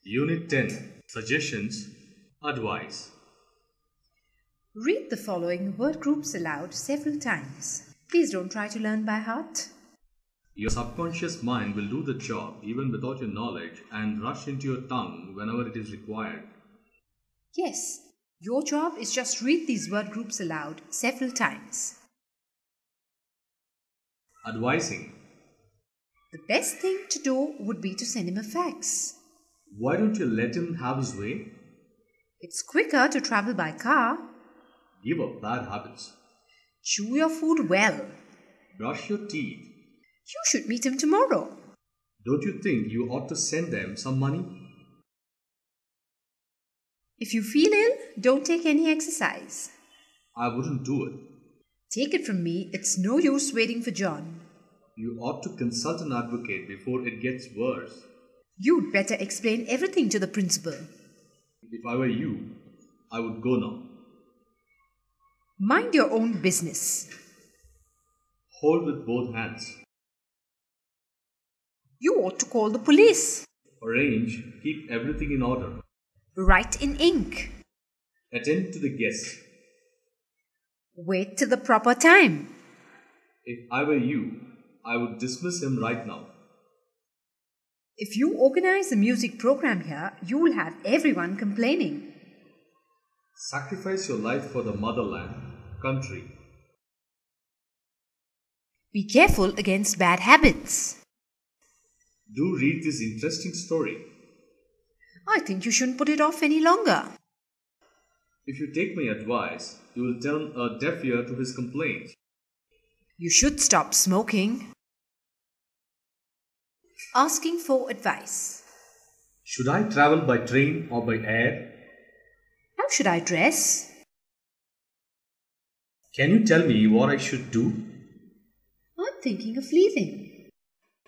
Unit 10 Suggestions, Advice. Read the following word groups aloud several times. Please don't try to learn by heart. Your subconscious mind will do the job even without your knowledge and rush into your tongue whenever it is required. Yes, your job is just read these word groups aloud several times. Advising. The best thing to do would be to send him a fax. Why don't you let him have his way? It's quicker to travel by car. Give up bad habits. Chew your food well. Brush your teeth. You should meet him tomorrow. Don't you think you ought to send them some money? If you feel ill, don't take any exercise. I wouldn't do it. Take it from me, it's no use waiting for John. You ought to consult an advocate before it gets worse. You'd better explain everything to the principal. If I were you, I would go now. Mind your own business. Hold with both hands. You ought to call the police. Arrange, keep everything in order. Write in ink. Attend to the guests. Wait till the proper time. If I were you, I would dismiss him right now. If you organize a music program here, you will have everyone complaining. Sacrifice your life for the motherland, country. Be careful against bad habits. Do read this interesting story. I think you shouldn't put it off any longer. If you take my advice, you will turn a deaf ear to his complaints. You should stop smoking. Asking for advice. Should I travel by train or by air? How should I dress? Can you tell me what I should do? I'm thinking of leaving.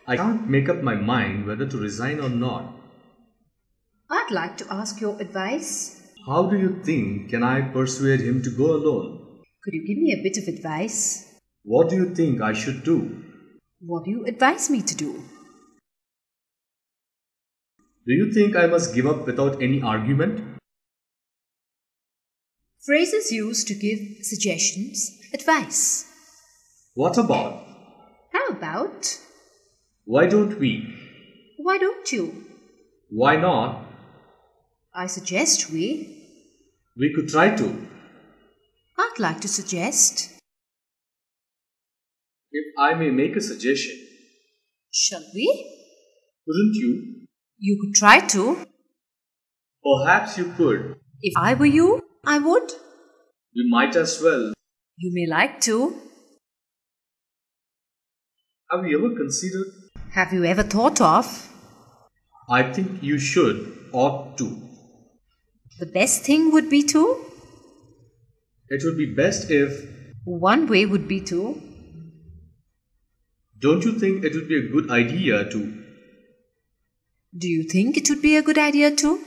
I can't make up my mind whether to resign or not. I'd like to ask your advice. How do you think can I persuade him to go alone? Could you give me a bit of advice? What do you think I should do? What do you advise me to do? Do you think I must give up without any argument? Phrases used to give suggestions, advice. What about? How about? Why don't we? Why don't you? Why not? I suggest we. We could try to. I'd like to suggest. If I may make a suggestion. Shall we? Couldn't you? You could try to. Perhaps you could. If I were you, I would. We might as well. You may like to. Have you ever considered? Have you ever thought of? I think you should, ought to. The best thing would be to. It would be best if. One way would be to. Don't you think it would be a good idea to? Do you think it would be a good idea to?